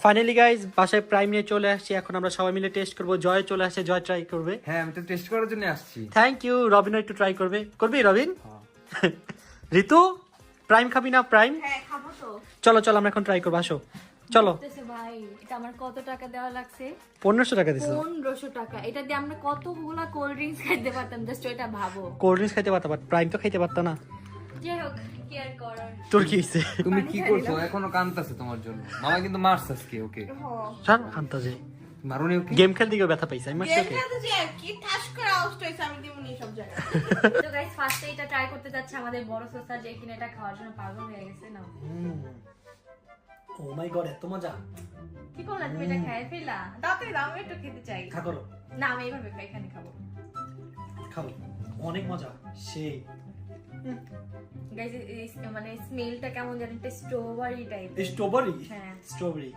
Finally guys বাসায় prime নিয়ে চলে আসছি। এখন আমরা সবাই মিলে টেস্ট করব। জয় চলে আসছে, জয় ট্রাই করবে। হ্যাঁ আমি তো টেস্ট করার জন্য আসছি। Thank you. রবিন একটু ট্রাই করবে। করবি রবিন? ঋতু প্রাইম খাবি না? প্রাইম হ্যাঁ খাবো তো। চলো চলো আমরা এখন ট্রাই করবো, আসো চলো। ভাই এটা আমার কত টাকা দেওয়া লাগছে? 1500 টাকা দিছো। 1500 টাকা। এটা দিয়ে আমরা কতগুলা কোল্ড ড্রিঙ্কস খাইতে পারতাম, জাস্ট এটা ভাবো। কোল্ড ড্রিঙ্কস খাইতে পারতা, বাট প্রাইম তো খাইতে পারতা না। যাই হোক কি আর করার। তোর কি হইছে? তুমি কি করছো? এখনো কাঁদতাছে তোমার জন্য। মামা কিন্তু মারছে আজকে ওকে। স্যার আন্তাজে মারুনি ওকে। গেম খেলতে গিয়ে ব্যথা পাইছে। আমি মারছি ওকে। কি ঠাস করে আউট হইছে আমি দিমুনি সব জায়গায়। তো গাইস ফার্স্টে এটা ট্রাই করতে যাচ্ছে আমাদের বড় সোসা, যে কিনা এটা খাওয়ার জন্য পাগল হয়ে গেছে না। ও মাই গড এত মজা। কি করলা তুমি এটা খেয়ে ফেলা? দাও তো দাও, আমি একটু খেতে চাই। খা করো। না আমি এইভাবে খাই, এখানে খাবো। খাবো, অনেক মজা সেই। গাইস মানে স্মেলটা কেমন জানেন, একটা স্ট্রবেরি টাইপ। স্ট্রবেরি? হ্যাঁ স্ট্রবেরি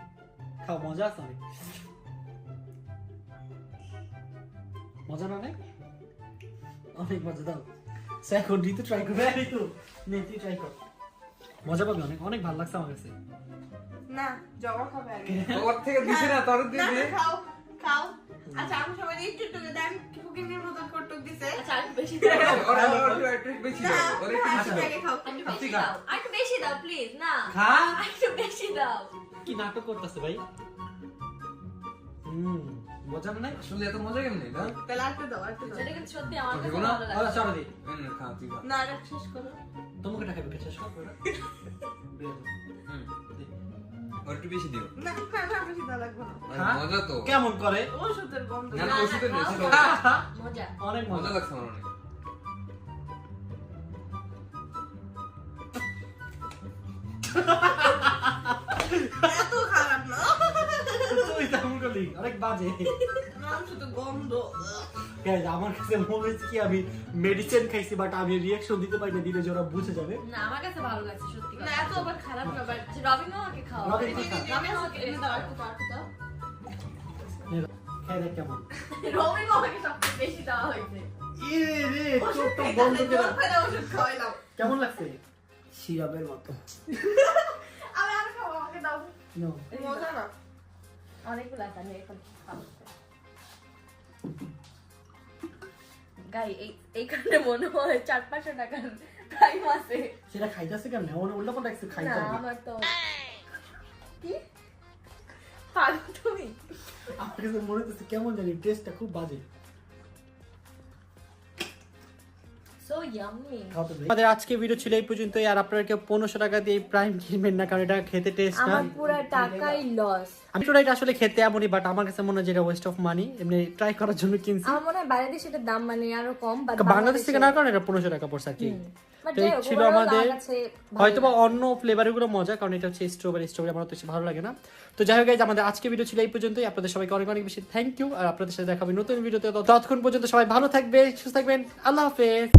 খাও, মজা আছে অনেক। মজা না অনেক? অনেক মজা। দাও এখন ঋতু ট্রাই করবে। ঋতু নে তুই ট্রাই কর, মজা পাবে অনেক। অনেক ভালো লাগছে আমার কাছে। না জবা খাবে আগে। ওর থেকে দিছে না তোর দিয়ে দে। খাও খাও। আচ্ছা আমি সবাই একটু একটু দেন, কুকিংয়ের মতো করতে দিছে। আচ্ছা আর বেশি দাও। ওর একটু বেশি দাও। ওর একটু বেশি দাও। আগে খাও, একটু বেশি দাও। আর একটু বেশি দাও প্লিজ। না খা। আর একটু বেশি দাও। কি নাটক করতেছে ভাই? মজা না নাই? আসলে এত মজা কেমনে না? তাহলে আর একটু দাও, আর একটু দাও। এটা কিন্তু সত্যি আমার কাছে খাবো না? ভালো লাগে। চলো দি এনে খা তুই খা। না এটা শেষ করো। তোমাকে টাকা বেচে শেষ কর। ওর একটু বেশি দিও। না না বেশি দাও লাগবে না। হ্যাঁ? মজা তো। কেমন করে? ওষুধের গন্ধ। না না ওষুধের নেই ছিল। মজা। অনেক মজা মজা। লাগছে আমার অনেক। এত খারাপ না। তুই তেমন করলি, অনেক বাজে। মাংস তো গন্ধ। Guys, আমার কাছে মনে হচ্ছে কি আমি মেডিসিন খাইছি, বাট আমি রিঅ্যাকশন দিতে পারি না, দিলে ওরা বুঝে যাবে। না আমার কাছে ভালো লাগছে সত্যি কথা। না এত আবার খারাপ না, বাট রবিন আমাকে খাও। রবিন খা। রবিন আমাকে দাও, একটু দাও, একটু দাও। খেয়ে দেখ কেমন। রবিন আমাকে সবচেয়ে বেশি দেওয়া হয়েছে। রে চোখটা বন্ধ করে। ওষুধ খাওয়াইলাম। কেমন লাগছে? সিরাপের মতো। আমি আর খাবো, আমাকে দাও। নো মজা না। অনেকগুলো আছে, আমি এখন খাবো। গাই এইখানে মনে হয় 400-500 টাকার টাইম আছে। সেটা খাইতেছে কেন? উল্টা পাল্টা কিছু না খাইতে হবে। আমার তো কি পাগল তুমি? আমার কাছে মনে হচ্ছে কেমন জানি টেস্টটা খুব বাজে। So yummy. আমাদের আজকে ভিডিও ছিল এই পর্যন্তই। আর আপনারা কেউ 1500 টাকা দিয়ে প্রাইম কিনবেন না, কারণ এটা খেতে টেস্ট না। আমার পুরো টাকাই লস। আমি তো এটা আসলে খেতে এমনই, বাট আমার কাছে মনে হয় যেটা ওয়েস্ট অফ মানি। এমনি ট্রাই করার জন্য কিনছি। আমার মনে হয় বাইরে দেশে এটার দাম মানে আরো কম, বাট বাংলাদেশ থেকে না, কারণ এটা 1500 টাকা পড়ছে আর কি। বাট তো এই ছিল আমাদের। হয়তোবা অন্য ফ্লেভার গুলো মজা, কারণ এটা হচ্ছে স্ট্রবেরি। আমার তো বেশি ভালো লাগে না। তো যাই হোক গাইজ, আমাদের আজকে ভিডিও ছিল এই পর্যন্তই। আপনাদের সবাইকে অনেক অনেক বেশি থ্যাংক ইউ। আর আপনাদের সাথে দেখা হবে নতুন ভিডিওতে। ততক্ষণ পর্যন্ত সবাই ভালো থাকবে, সুস্থ থাকবেন। আল্লাহ হাফেজ।